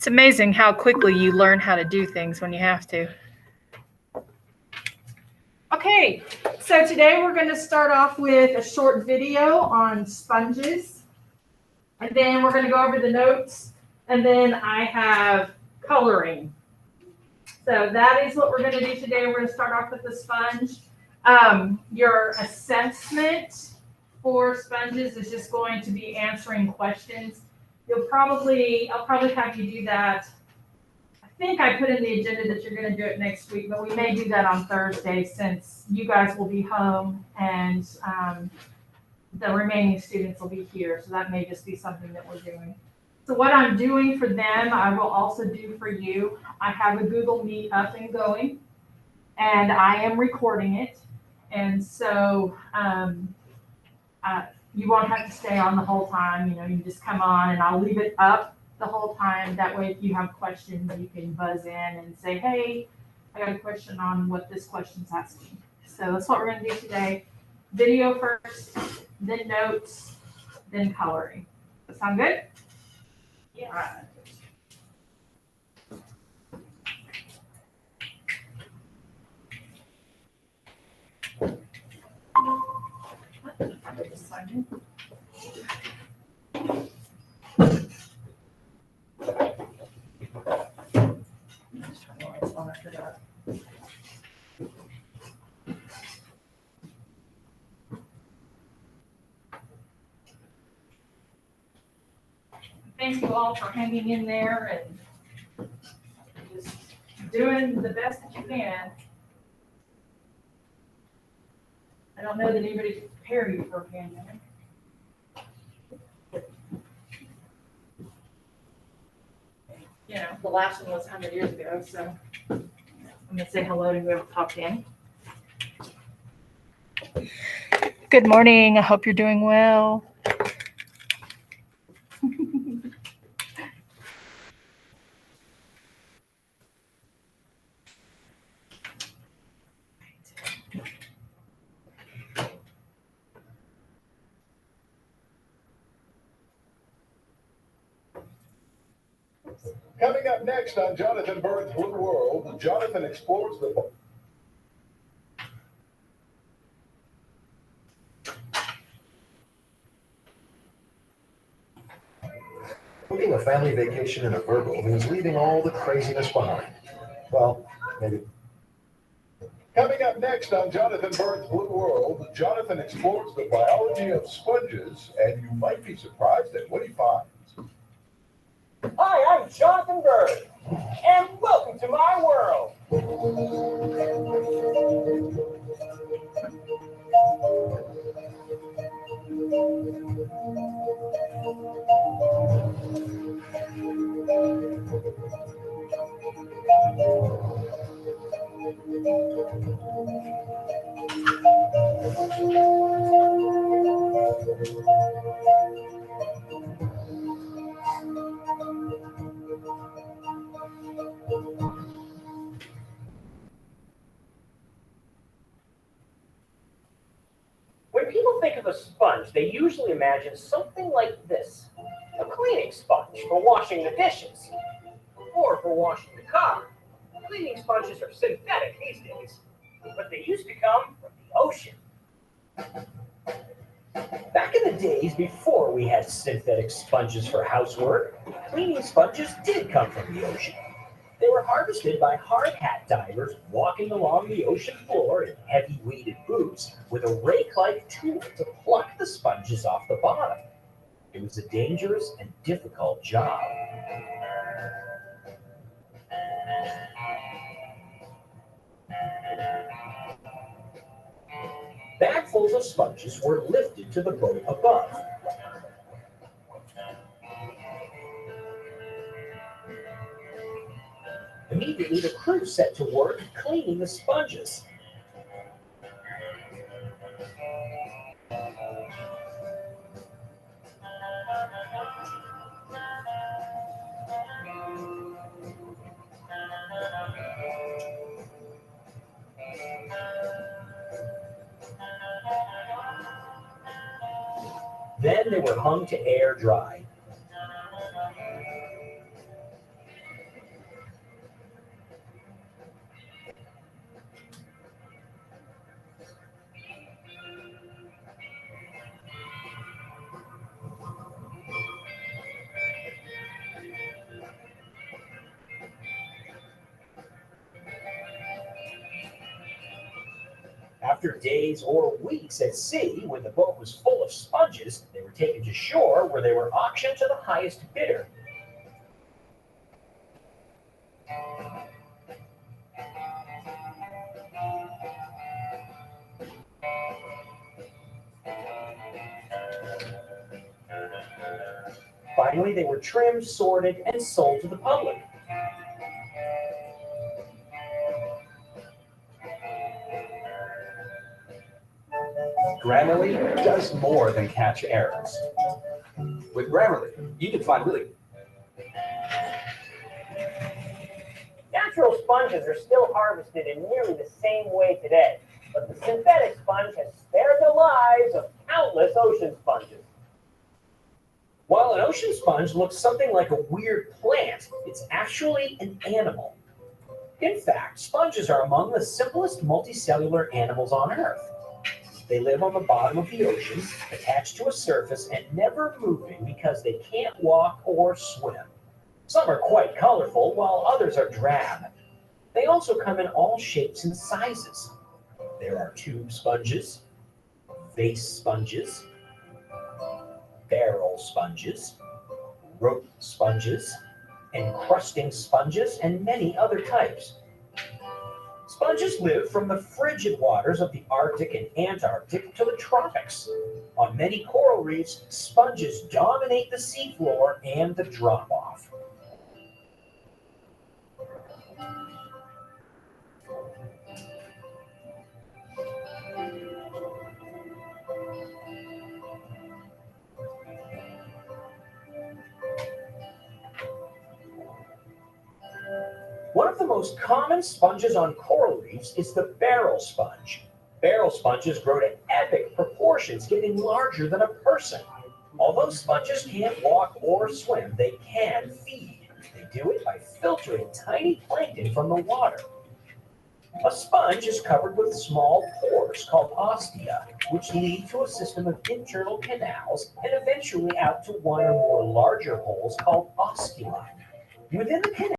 It's amazing how quickly you learn how to do things when you have to. Okay, so today we're going to start off with a short video on sponges. And then we're going to go over the notes. And then I have coloring. So that is what we're going to do today. We're going to start off with the sponge. Your assessment for sponges is just going to be answering questions. I'll probably have you do that. I think I put in the agenda that you're going to do it next week, but we may do that on Thursday since you guys will be home and the remaining students will be here. So that may just be something that we're doing. So what I'm doing for them, I will also do for you. I have a Google Meet up and going, and I am recording it. And so you won't have to stay on the whole time. You know, you just come on and I'll leave it up the whole time. That way, if you have questions, you can buzz in and say, hey, I got a question on what this question's asking. So that's what we're going to do today. Video first, then notes, then coloring. Does that sound good? Yeah. All right. Thank you all for hanging in there and just doing the best that you can. I don't know that anybody can prepare you for a pandemic. You know, the last one was 100 years ago, so I'm going to say hello to whoever popped in. Good morning. I hope you're doing well. Coming up next on Jonathan Bird's Blue World, Jonathan explores the... Booking a family vacation in a Virgo means leaving all the craziness behind. Well, maybe. Coming up next on Jonathan Bird's Blue World, Jonathan explores the biology of sponges, and you might be surprised at what he finds. Hi, I'm Jonathan Bird, and welcome to my world. When people think of a sponge, they usually imagine something like this. A cleaning sponge for washing the dishes, or for washing the car. Cleaning sponges are synthetic these days, but they used to come from the ocean. Back in the days before we had synthetic sponges for housework, cleaning sponges did come from the ocean. They were harvested by hard hat divers walking along the ocean floor in heavy weighted boots with a rake-like tool to pluck the sponges off the bottom. It was a dangerous and difficult job. Bagfuls of sponges were lifted to the boat above. Immediately, the crew set to work cleaning the sponges. Then they were hung to air dry. After days or weeks at sea, when the boat was full of sponges, they were taken to shore where they were auctioned to the highest bidder. Finally, they were trimmed, sorted, and sold to the public. Grammarly does more than catch errors. With Grammarly, you can find really Natural sponges are still harvested in nearly the same way today, but the synthetic sponge has spared the lives of countless ocean sponges. While an ocean sponge looks something like a weird plant, it's actually an animal. In fact, sponges are among the simplest multicellular animals on Earth. They live on the bottom of the ocean, attached to a surface and never moving because they can't walk or swim. Some are quite colorful, while others are drab. They also come in all shapes and sizes. There are tube sponges, vase sponges, barrel sponges, rope sponges, encrusting sponges, and many other types. Sponges live from the frigid waters of the Arctic and Antarctic to the tropics. On many coral reefs, sponges dominate the seafloor and the drop-off. One of the most common sponges on coral reefs is the barrel sponge. Barrel sponges grow to epic proportions, getting larger than a person. Although sponges can't walk or swim, they can feed. They do it by filtering tiny plankton from the water. A sponge is covered with small pores called ostia, which lead to a system of internal canals and eventually out to one or more larger holes called osculi. Within the canal,